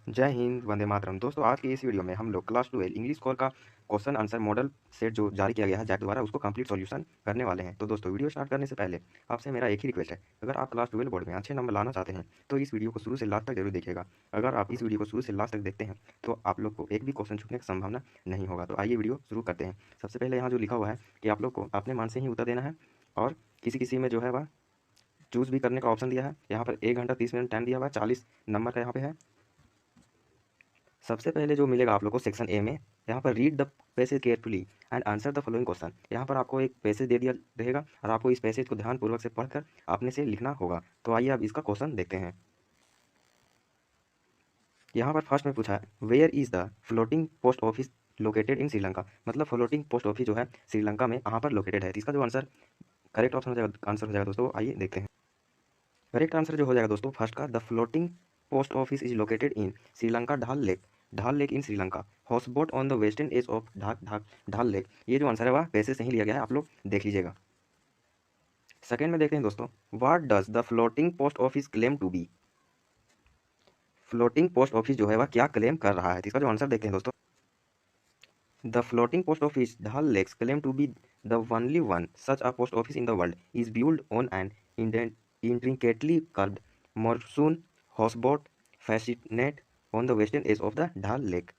जय हिंद, वंदे मातरम। दोस्तों, आज की इस वीडियो में हम लोग क्लास 12 इंग्लिश कोर का क्वेश्चन आंसर मॉडल सेट जो जारी किया गया है जैक द्वारा, उसको कंप्लीट सॉल्यूशन करने वाले हैं। तो दोस्तों, वीडियो स्टार्ट करने से पहले आपसे मेरा एक ही रिक्वेस्ट है, अगर आप क्लास 12 बोर्ड में अच्छे नंबर लाना चाहते हैं तो इस वीडियो को शुरू से लास्ट तक जरूर देखिएगा। अगर आप इस वीडियो को शुरू से लास्ट तक देखते हैं तो आप लोग को एक भी क्वेश्चन छूटने की संभावना नहीं होगा। तो आइए वीडियो शुरू करते हैं। सबसे पहले यहाँ जो लिखा हुआ है कि आप लोग को अपने मन से ही उत्तर देना है, और किसी किसी में जो है वह चूज़ भी करने का ऑप्शन दिया है। यहाँ पर 1 घंटा 30 मिनट टाइम दिया हुआ है, 40 नंबर का यहाँ पे है। सबसे पहले जो मिलेगा आप लोग को सेक्शन ए में, यहाँ पर read the passage carefully and answer the following question. यहाँ पर आपको एक पैसेज दे दिया रहेगा और आपको इस पैसेज को ध्यानपूर्वक से पढ़कर आपने से लिखना होगा। तो आइए अब इसका क्वेश्चन देखते हैं। यहाँ पर फर्स्ट में पूछा है, where is the floating post office located in Sri Lanka. मतलब फ्लोटिंग पोस्ट ऑफिस जो है श्रीलंका में कहाँ पर लोकेटेड है। तो इसका जो आंसर करेक्ट ऑप्शन हो जाएगा, आंसर हो जाएगा दोस्तों, आइए देखते हैं। करेक्ट आंसर जो हो जाएगा दोस्तों फर्स्ट का, the floating post office is located in Sri Lanka Dal lake in Sri Lanka, house boat on the western edge of Dal lake. ये जो आंसर है वह पैसे से ही लिया गया है, आप लोग देख लीजिएगा। सेकंड में देखते हैं दोस्तों, what does the floating post office claim to be. Floating post office जो है वह क्या क्लेम कर रहा है। तो इसका जो आंसर देखते हैं दोस्तों, the floating post office Dal lakes claim to be the only one such a post office in the world is build on an intricately carved monsoon houseboat fascinate on the western edge of the ढाल lake.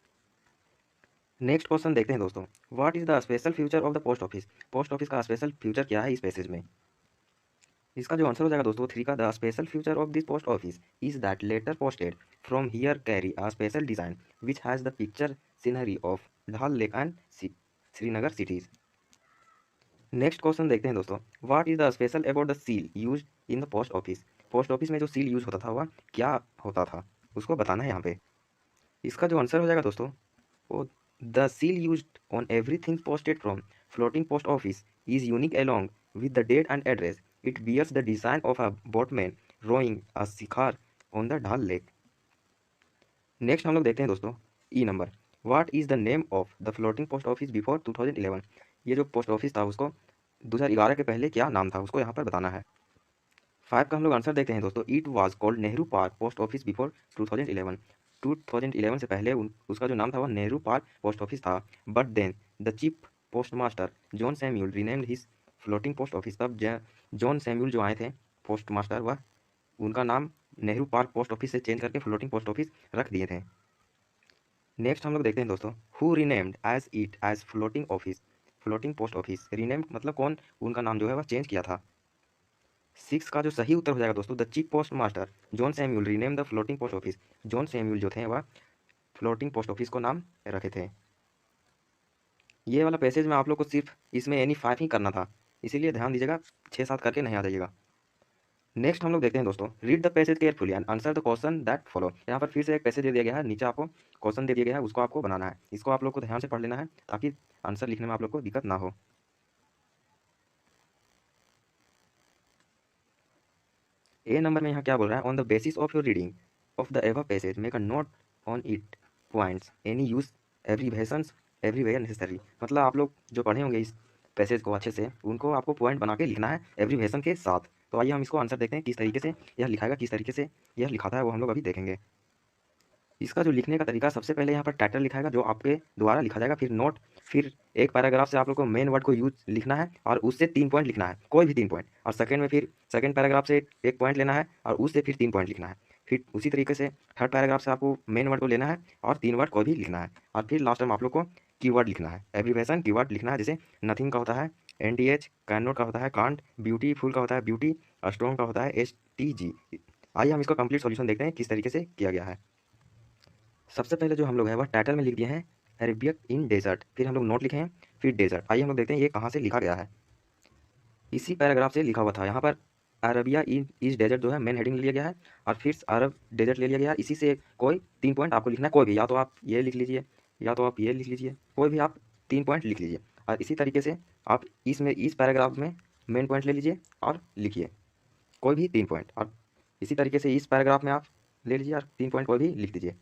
Next question देखते हैं दोस्तों, what is the special future of the post office. Post office का special future क्या है इस passage में। इसका जो आंसर हो जाएगा दोस्तों थ्री का, the special future of this post office is that letter posted from here carry a special design which has the picture scenery of Dal lake and Srinagar cities. Next question देखते हैं दोस्तों, what is the special about the seal used in the post office. Post office में जो seal use होता था वह क्या होता था, उसको बताना है यहाँ पे। इसका जो आंसर हो जाएगा दोस्तों, वो the seal used on everything posted from floating post office is unique along with the date and address. It bears the design of a boatman rowing a shikara on the Dal lake. Next हम लोग देखते हैं दोस्तों E number, what is the name of the floating post office before 2011। ये जो post office था उसको 2011 के पहले क्या नाम था, उसको यहाँ पर बताना है। 5 का हम लोग आंसर देखते हैं दोस्तों, it was called Nehru park post office before 2011। 2011 से पहले उसका जो नाम था वह नेहरू पार्क पोस्ट ऑफिस था। But then the chief post master John Samuel renamed his floating post office. तब जॉन सैम्यूल जो आए थे पोस्ट मास्टर, वह उनका नाम नेहरू पार्क पोस्ट ऑफिस से चेंज करके फ्लोटिंग पोस्ट ऑफिस रख दिए थे। नेक्स्ट हम लोग देखते हैं दोस्तों, who renamed as it as floating office. Floating post office renamed मतलब कौन उनका नाम जो है वह चेंज किया था। 6 का जो सही उत्तर हो जाएगा दोस्तों, the chief post master John Samuel rename the floating post office. John Samuel जो थे वह फ्लोटिंग पोस्ट ऑफिस को नाम रखे थे। ये वाला पैसेज में आप लोग को सिर्फ इसमें एनी 5 ही करना था, इसीलिए ध्यान दीजिएगा, 6-7 करके नहीं आ जाइएगा। नेक्स्ट हम लोग देखते हैं दोस्तों, read the passage carefully and answer the question that follow. यहाँ पर फिर से एक पैसेज दे दिया गया है, नीचे आपको क्वेश्चन दे दिया गया है, उसको आपको बनाना है। इसको आप लोग को ध्यान से पढ़ लेना है ताकि आंसर लिखने में आप लोग को दिक्कत ना हो। ए नंबर में यहाँ क्या बोल रहा है, on the basis of your reading of the ever passage make a note on it points any use abbreviations everywhere necessary. मतलब आप लोग जो पढ़े होंगे इस पैसेज को अच्छे से, उनको आपको पॉइंट बना के लिखना है एब्रीवेशन के साथ। तो आइए हम इसको आंसर देखते हैं, किस तरीके से यह लिखाएगा, किस तरीके से यह लिखाता है वो हम लोग अभी देखेंगे। इसका जो लिखने का तरीका, सबसे पहले यहाँ पर टाइटल लिखाएगा जो आपके द्वारा लिखा जाएगा, फिर नोट, फिर एक पैराग्राफ से आप लोग को मेन वर्ड को यूज लिखना है और उससे 3 पॉइंट लिखना है, कोई भी 3 पॉइंट। और सेकंड में फिर सेकंड पैराग्राफ से एक पॉइंट लेना है और उससे फिर 3 पॉइंट लिखना है। फिर उसी तरीके से थर्ड पैराग्राफ से आपको मेन वर्ड को लेना है और 3 वर्ड को भी लिखना है। और फिर लास्ट में आप लोग को कीवर्ड लिखना है, एब्रीविएशन कीवर्ड लिखना है। जैसे नथिंग का होता है NTH, कैन नॉट का होता है कांट, ब्यूटीफुल का होता है ब्यूटी, स्ट्रॉन्ग का होता है STG। आइए हम इसका कंप्लीट सॉल्यूशन देखते हैं किस तरीके से किया गया है। सबसे पहले जो हम लोग हैं वह टाइटल में लिख दिए हैं अरेबियक इन डेजर्ट, फिर हम लोग नोट लिखे हैं, फिर डेजर्ट। आइए हम लोग देखते हैं ये कहाँ से लिखा गया है। इसी पैराग्राफ से लिखा हुआ था, यहाँ पर अरबिया इन इस डेजर्ट जो है मेन हेडिंग लिया गया है और फिर अरब डेजर्ट ले लिया गया है। इसी से कोई 3 पॉइंट आपको लिखना है, कोई भी, या तो आप ये लिख लीजिए या तो आप ये लिख लीजिए, कोई भी आप 3 पॉइंट लिख लीजिए। और इसी तरीके से आप इसमें इस पैराग्राफ में मेन पॉइंट ले लीजिए और लिखिए कोई भी 3 पॉइंट, और इसी तरीके से इस पैराग्राफ में आप ले लीजिए और 3 पॉइंट कोई भी लिख दीजिए।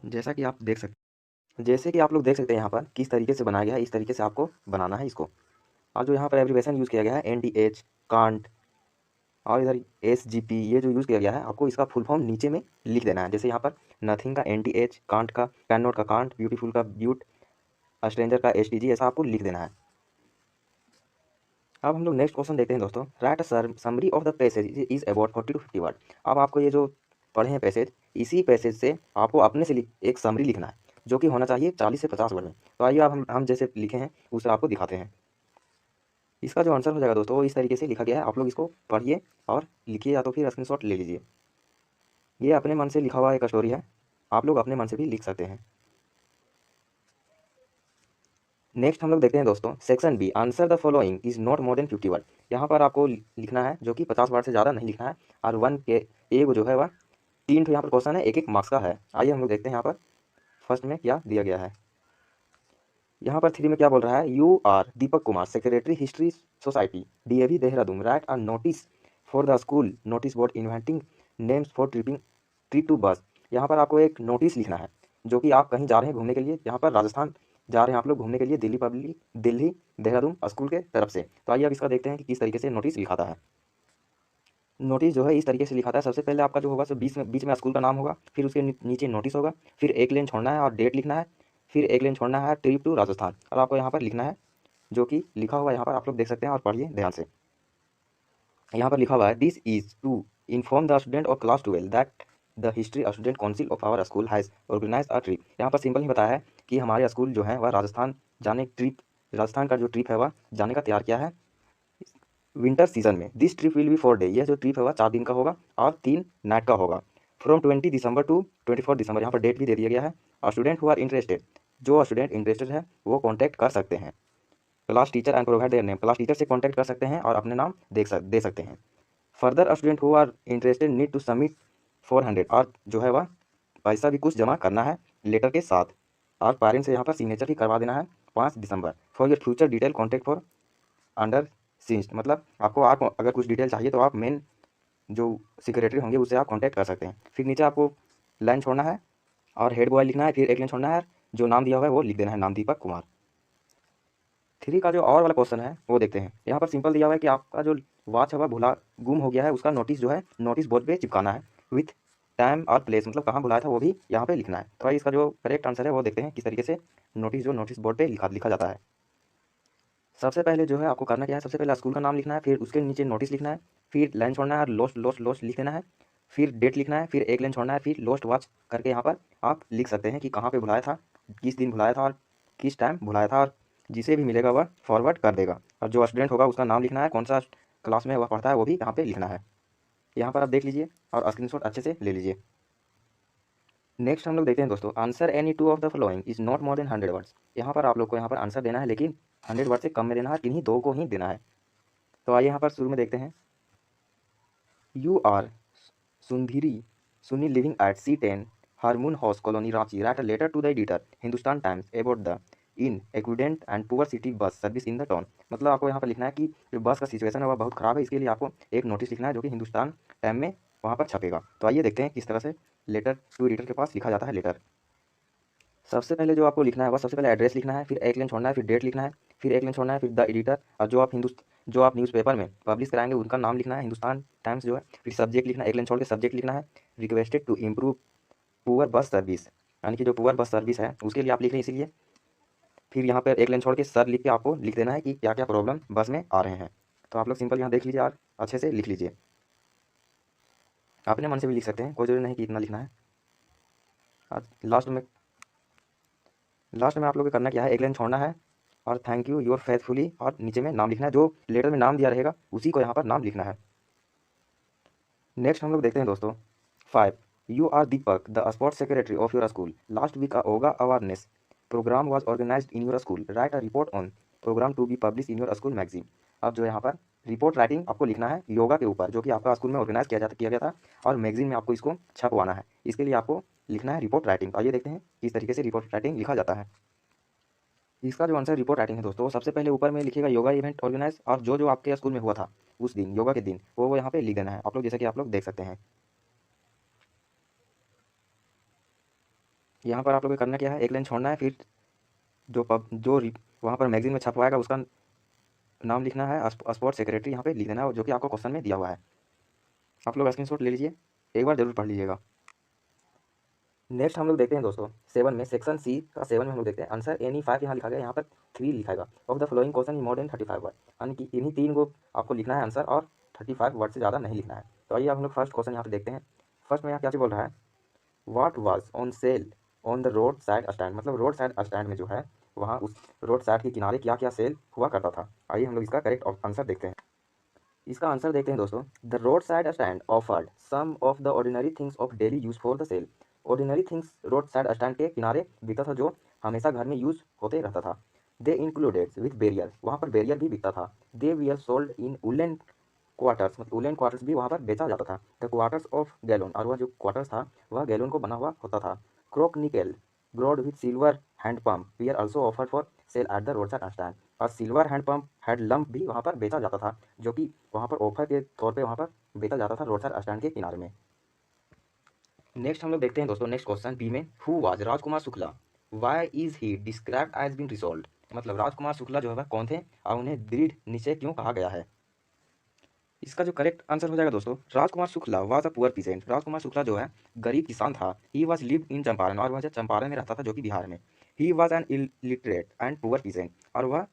जैसा कि आप देख सकते जैसे कि आप लोग देख सकते हैं यहाँ पर किस तरीके से बनाया गया है, इस तरीके से आपको बनाना है इसको। और जो यहाँ पर एब्रीवेशन यूज़ किया गया है NTH, कांट और इधर SGP ये जो यूज़ किया गया है, आपको इसका फुल फॉर्म नीचे में लिख देना है। जैसे यहाँ पर नथिंग का NTH, कांट का कैन नॉट का कांट, ब्यूटीफुल का ब्यूट, स्ट्रेंजर का STG, ऐसा आपको लिख देना है। अब हम लोग नेक्स्ट क्वेश्चन देखते हैं दोस्तों। Right summary of the passage is about 40 to 50 word. अब आपको ये जो पढ़े हैं पैसेज, इसी पैसेज से आपको अपने से एक समरी लिखना है जो कि होना चाहिए 40 से 50 वर्ड में। तो आइए अब हम जैसे लिखे हैं उसे आपको दिखाते हैं। इसका जो आंसर हो जाएगा दोस्तों वो इस तरीके से लिखा गया है, आप लोग इसको पढ़िए और लिखिए या तो फिर स्क्रीनशॉट ले लीजिए। ये अपने मन से लिखा हुआ एक स्टोरी है, आप लोग अपने मन से भी लिख सकते हैं। नेक्स्ट हम लोग देखते हैं दोस्तों section B, answer the following is not more than 50 word. यहाँ पर आपको लिखना है जो कि 50 वर्ड से ज़्यादा नहीं लिखना है, और वन के एक जो है वह 3 तो यहाँ पर क्वेश्चन है, एक मार्क्स का है। आइए हम लोग देखते हैं यहाँ पर फर्स्ट में क्या दिया गया है। यहाँ पर 3 में क्या बोल रहा है, you are Deepak Kumar, secretary history society, DAV Dehradun, write a notice for the school notice board inventing names for trip to bus. यहाँ पर आपको एक नोटिस लिखना है जो कि आप कहीं जा रहे हैं घूमने के लिए, यहाँ पर राजस्थान जा रहे हैं आप लोग घूमने के लिए, दिल्ली देहरादून स्कूल के तरफ से। तो आइए अब इसका देखते हैं कि किस तरीके से नोटिस लिखाता है। नोटिस जो है इस तरीके से लिखाता है, सबसे पहले आपका जो होगा सो बीच में स्कूल का नाम होगा, फिर उसके नीचे नोटिस होगा, फिर एक लाइन छोड़ना है और डेट लिखना है, फिर एक लाइन छोड़ना है ट्रिप टू राजस्थान। और आपको यहाँ पर लिखना है जो कि लिखा हुआ है यहाँ पर, आप लोग देख सकते हैं और पढ़िए ध्यान से। यहाँ पर लिखा हुआ है, this is to inform the student of class 12 that the history student council of our school has organise a trip. यहाँ पर सिंपल ही बताया है कि हमारे स्कूल जो है वह राजस्थान का जो ट्रिप है वह जाने का तैयार किया है विंटर सीजन में। This trip will be 4 day, यह जो ट्रिप है वह 4 दिन का होगा और 3 नाइट का होगा। फ्रॉम 20 दिसंबर टू 24 दिसंबर, यहाँ पर डेट भी दे दिया गया है। और स्टूडेंट हु आर इंटरेस्टेड, जो स्टूडेंट इंटरेस्टेड है वो कॉन्टैक्ट कर सकते हैं class teacher and provide their name, class teacher से कॉन्टैक्ट कर सकते हैं और अपने नाम दे सकते हैं। Further student who are interested need to submit 400, और जो है वह पैसा भी कुछ जमा करना है लेटर के साथ, और पेरेंट्स से यहाँ पर सिग्नेचर भी करवा देना है 5 दिसंबर। For your future detail contact for undersigned, मतलब आप अगर कुछ डिटेल चाहिए तो आप मेन जो सेक्रेटरी होंगे उससे आप कांटेक्ट कर सकते हैं। फिर नीचे आपको लाइन छोड़ना है और हेड बॉय लिखना है, फिर एक लाइन छोड़ना है, जो नाम दिया हुआ है वो लिख देना है, नाम दीपक कुमार। 3 का जो और वाला क्वेश्चन है वो देखते हैं। यहाँ पर सिंपल दिया हुआ है कि आपका जो वॉच है वह गुम हो गया है, उसका नोटिस जो है नोटिस बोर्ड पे चिपकाना है विथ टाइम और प्लेस, मतलब कहाँ भुलाया था वो भी यहाँ पे लिखना है। तो भाई इसका जो करेक्ट आंसर है वो देखते हैं किस तरीके से नोटिस बोर्ड पे लिखा जाता है। सबसे पहले जो है आपको करना क्या है, सबसे पहले स्कूल का नाम लिखना है, फिर उसके नीचे नोटिस लिखना है, फिर लाइन छोड़ना है और लोस्ट लिख देना है, फिर डेट लिखना है, फिर एक लाइन छोड़ना है, फिर लोस्ट वॉच करके यहाँ पर आप लिख सकते हैं कि कहाँ पे भुलाया था, किस दिन भुलाया था और किस टाइम भुलाया था, और जिसे भी मिलेगा वह फॉरवर्ड कर देगा। और जो स्टूडेंट होगा उसका नाम लिखना है, कौन सा क्लास में वह पढ़ता है वो भी यहाँ पर लिखना है। यहाँ पर आप देख लीजिए और स्क्रीनशॉट अच्छे से ले लीजिए। नेक्स्ट हम लोग देखते हैं दोस्तों, answer any two of the following is not more then 100 words. यहाँ पर आप लोग को यहाँ पर आंसर देना है, लेकिन 100 वर्ड से कम में देना है, किन्हीं 2 को ही देना है। तो आइए यहाँ पर शुरू में देखते हैं। You are Sundhiri Suni living at C10 Harmony House Colony Ranchi, write a letter to the editor Hindustan Times about the in accident and poor city bus service in the town. मतलब आपको यहाँ पर लिखना है कि जो बस का सिचुएशन है वह बहुत ख़राब है, इसके लिए आपको एक नोटिस लिखना है जो कि हिंदुस्तान टाइम में वहाँ पर छपेगा। तो आइए देखते हैं किस तरह से लेटर टू एडिटर के पास लिखा जाता है लेटर। सबसे पहले जो आपको लिखना है वह सबसे पहले एड्रेस लिखना है, फिर एक लाइन छोड़ना है, फिर डेट लिखना है, फिर एक लाइन छोड़ना है, फिर द एडिटर, और जो आप न्यूज़पेपर में पब्लिश कराएंगे उनका नाम लिखना है, हिंदुस्तान टाइम्स जो है। फिर सब्जेक्ट लिखना है, एक लाइन छोड़ के सब्जेक्ट लिखना है, requested to improve poor bus service, यानी कि जो पुअर बस सर्विस है उसके लिए आप लिख रहे हैं इसीलिए। फिर यहाँ पर एक लाइन छोड़ के सर लिख के आपको लिख देना है कि क्या क्या प्रॉब्लम बस में आ रहे हैं। तो आप लोग सिंपल यहाँ देख लीजिए और अच्छे से लिख लीजिए, अपने मन से भी लिख सकते हैं, कोई जरूरी नहीं कि इतना लिखना है। और लास्ट में आप लोग को करना क्या है, एक लाइन छोड़ना है और थैंक यू योर फेथफुली, और नीचे में नाम लिखना है, जो लेटर में नाम दिया रहेगा उसी को यहाँ पर नाम लिखना है। नेक्स्ट हम लोग देखते हैं दोस्तों 5, you are Deepak the sports secretary of your school, last week a yoga awareness programme was organised in your school, write a report on programme to be publish in your school magazine. अब जो यहाँ पर report writing आपको लिखना है योगा के ऊपर, जो कि आपका स्कूल में ऑर्गेनाइज किया गया था और मैगजीन में आपको इसको छपवाना है, इसके लिए आपको लिखना है रिपोर्ट राइटिंग। आइए देखते हैं किस तरीके से रिपोर्ट राइटिंग लिखा जाता है। इसका जो आंसर रिपोर्ट राइटिंग है दोस्तों, वो सबसे पहले ऊपर में लिखेगा योगा इवेंट ऑर्गेनाइज, और जो आपके स्कूल में हुआ था उस दिन योगा के दिन वो यहाँ पे लिख देना है, आप लोग जैसे कि आप लोग देख सकते हैं। यहाँ पर आप लोग को करना क्या है, एक लाइन छोड़ना है, फिर वहाँ पर मैगजीन में छपवाएगा उसका नाम लिखना है, स्पोर्ट्स सेक्रेटरी यहाँ पे लिख देना है, जो कि आपको क्वेश्चन में दिया हुआ है। आप लोग स्क्रीनशॉट ले लीजिए, एक बार जरूर पढ़ लीजिएगा। नेक्स्ट हम लोग देखते हैं दोस्तों 7 में, सेक्शन सी का 7 में हम लोग देखते हैं आंसर एनी 5 यहाँ लिखा गया, यहाँ पर 3 लिखाएगा। Of the following question in more than 35 word, यानी कि इन्हीं 3 को आपको लिखना है आंसर, और 35 वर्ड से ज़्यादा नहीं लिखना है। तो आइए हम लोग फर्स्ट क्वेश्चन यहाँ पे देखते हैं। फर्स्ट में यहाँ क्या चीज़ बोल रहा है, what was on sale on the road side stand, मतलब रोड साइड स्टैंड में जो है वहाँ उस रोड साइड के किनारे क्या क्या सेल हुआ करता था। आइए हम लोग इसका करेक्ट आंसर देखते हैं। इसका आंसर देखते हैं दोस्तों। The road side stand offered some of the ordinary things of daily use for the sale. Ordinary things road side stand के किनारे बिकता था, जो हमेशा घर में यूज होते रहता था। दे इंक्लूडेड विथ बेरियर, वहाँ पर बेरियर भी बिकता था। They were sold in woollen quarters, मतलब वुलन क्वार्टर्स भी वहाँ पर बेचा जाता था। द क्वार्टर्स ऑफ गैलोन, और वह जो क्वार्टर्स था वह गैलोन को बना हुआ होता था। Crock nickel broad with silver hand pump were also offered for sale at the road side stand. और silver hand pump head lamp भी वहाँ पर बेचा जाता था, जो कि वहाँ पर ऑफर के तौर पे वहाँ पर बेचा जाता था रोड साइड स्टैंड के किनारे में। नेक्स्ट हम लोग देखते हैं दोस्तों नेक्स्ट क्वेश्चन बी में, who was Rajkumar Shukla, why is he described as been resolve, मतलब राजकुमार शुक्ला जो है वह कौन थे और उन्हें दृढ़ निश्चय क्यों कहा गया है। इसका जो करेक्ट आंसर हो जाएगा दोस्तों, Rajkumar Shukla was a poor peasant. Rajkumar Shukla जो है गरीब किसान था। He was live in Champaran, और वह चंपारण में रहता था, जो कि बिहार में। He was an illiterate and poor pheasant, और वह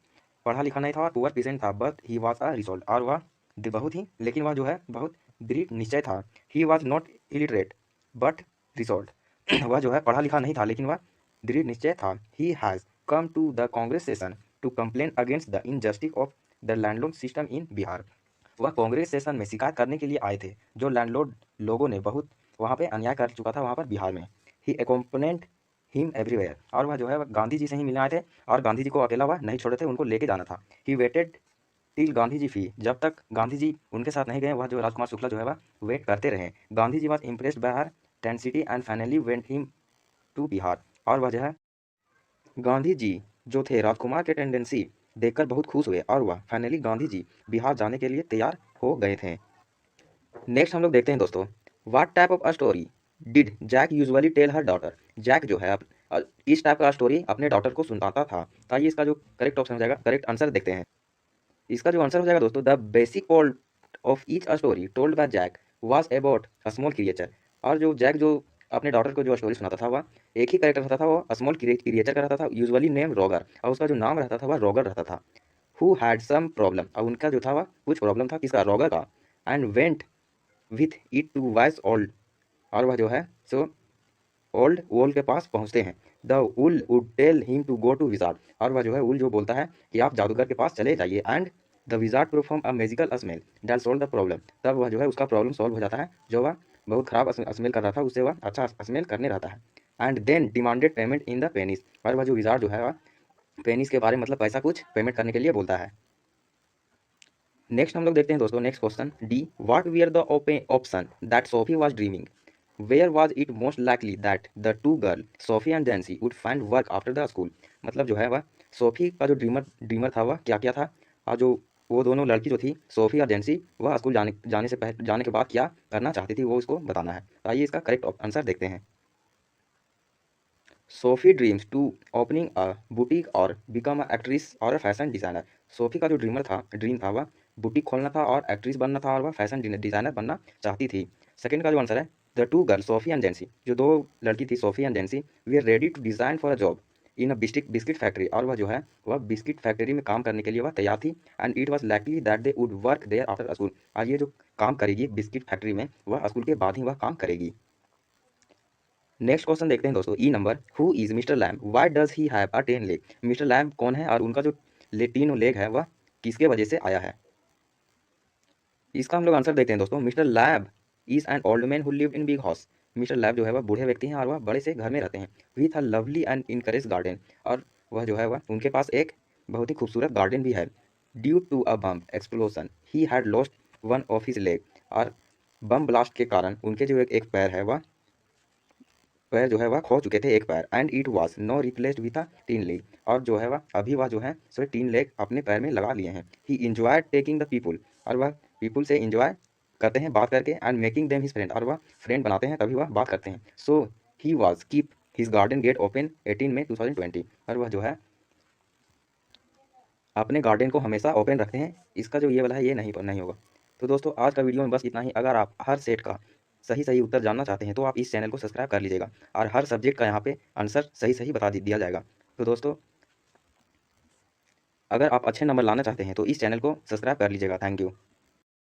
पढ़ा लिखा नहीं था और पुअर पीसेंट था। But he was a resolve, और वह बहुत ही, लेकिन वह जो है बहुत दृढ़ निश्चय था। He was not illiterate but resolve, वह जो है पढ़ा लिखा नहीं था लेकिन वह दृढ़ निश्चय था। He has come to the Congress session to complain against the injustice of the landlord system in Bihar. वह कांग्रेस सेशन में शिकायत करने के लिए आए थे, जो लैंडलॉर्ड लोगों ने बहुत वहाँ पे अन्याय कर चुका था वहाँ पर बिहार में। ही अकोम्पनेंट हिम एवरीवेयर, और वह जो है वह गांधी जी से ही मिलने आए थे, और गांधी जी को अकेला वह नहीं छोड़े थे, उनको लेके जाना था। He waited till Gandhi ji फी, जब तक गांधी जी उनके साथ नहीं गए वह जो राजकुमार शुक्ला जो है वह वेट करते रहे। Gandhi ji was impressed by her tenacity and finally went him to Bihar, और वह जो है गांधी जी जो थे राजकुमार के टेंडेंसी देखकर बहुत खुश हुए, और वह फाइनली गांधी जी बिहार जाने के लिए तैयार हो गए थे। नेक्स्ट हम लोग देखते हैं दोस्तों, what type of a story did Jack usually tell her daughter. Jack जो है इस टाइप का स्टोरी अपने डॉटर को सुनाता था। तो आइए इसका जो करेक्ट ऑप्शन हो जाएगा, करेक्ट आंसर देखते हैं। इसका जो आंसर हो जाएगा दोस्तों, the basic plot of each a story told by Jack was about a small creature. और जो जैक जो अपने डॉटर को जो स्टोरी सुनाता था वह एक ही कैरेक्टर रहता था, वो स्मॉल क्रिएचर का रहता था, यूजुअली नेम रॉगर, और उसका जो नाम रहता था वह रॉगर रहता था। हु हैड सम प्रॉब्लम, और उनका जो था वह कुछ प्रॉब्लम था, किसका, रॉगर का। And went with it to wise old, और वह जो है सो ओल्ड वोल के पास पहुंचते हैं। The owl would tell him to go to wizard, और वह जो है उल जो बोलता है कि आप जादूगर के पास चले जाइए। And the wizard perform a magical smell that solve the problem, तब वह जो है उसका प्रॉब्लम सॉल्व हो जाता है, जो वह बहुत खराब स्मेल कर रहा था उससे वह अच्छा स्मेल करने रहता है। And then demanded payment in the pennies, और वह जो विजार्ड जो है वह पेनिस के बारे में मतलब पैसा कुछ पेमेंट करने के लिए बोलता है। नेक्स्ट हम लोग देखते हैं दोस्तों next question D, what were the option that Sophie was dreaming, where was it most likely that the two girl Sophie and Jansie would find work after the school. मतलब जो है वह सोफी का जो ड्रीमर ड्रीमर था वह क्या क्या था, और जो वो दोनों लड़की जो थी सोफी और जैंसी वह स्कूल जाने के बाद क्या करना चाहती थी वो उसको बताना है। तो आइए इसका करेक्ट आंसर देखते हैं। Sophie dreams to opening a boutique और बिकम अ एक्ट्रेस और अ फैशन डिज़ाइनर। सोफी का जो ड्रीम था वह बुटीक खोलना था और एक्ट्रेस बनना था, और वह फैशन डिज़ाइनर बनना चाहती थी। सेकंड का जो आंसर है, the two girl Sophie and Jansie, जो दो लड़की थी Sophie and Jansie, were ready to design for a job in a biscuit factory, और वह जो है वह बिस्किट फैक्ट्री में काम करने के लिए वह तैयार थी। And it was likely that they would work there after school, और ये जो काम करेगी बिस्किट फैक्ट्री में वह स्कूल के बाद ही वह काम करेगी। नेक्स्ट क्वेश्चन देखते हैं दोस्तों, E number, who is mister Lamb, why does he have a 10 leg. Mister Lamb कौन है और उनका जो तीनों लेग है वह किसके वजह से आया है। इसका हम लोग आंसर देखते हैं दोस्तों। Mister lamb is an old man who lived in big house. Mister lamb जो है वह बूढ़े व्यक्ति हैं और वह बड़े से घर में रहते हैं, with a lovely and encourage garden, और वह जो है वह उनके पास एक बहुत ही खूबसूरत गार्डन भी है। Due to a bomb explosion he had lost one of his leg, और बम ब्लास्ट के कारण उनके जो एक पैर है वह पैर जो है वह खो चुके थे, एक पैर। And it was no replaced with a tin leg, और जो है वह अभी वह जो है सो टीन लेग अपने पैर में लगा लिए हैं। ही इंजॉयड टेकिंग द पीपुल, और वह पीपुल से इंजॉय करते हैं बात करके। And making them his friend, और वह फ्रेंड बनाते हैं तभी वह बात करते हैं। So he was keep his garden gate open 18 May 2020, और वह जो है अपने गार्डन को हमेशा ओपन रखते हैं। इसका जो ये वाला है ये नहीं होगा। तो दोस्तों आज का वीडियो में बस इतना ही। अगर आप हर सेट का सही सही उत्तर जानना चाहते हैं तो आप इस चैनल को सब्सक्राइब कर लीजिएगा और हर सब्जेक्ट का यहाँ पे आंसर सही सही बता दिया जाएगा। तो दोस्तों अगर आप अच्छे नंबर लाना चाहते हैं तो इस चैनल को सब्सक्राइब कर लीजिएगा। Thank you.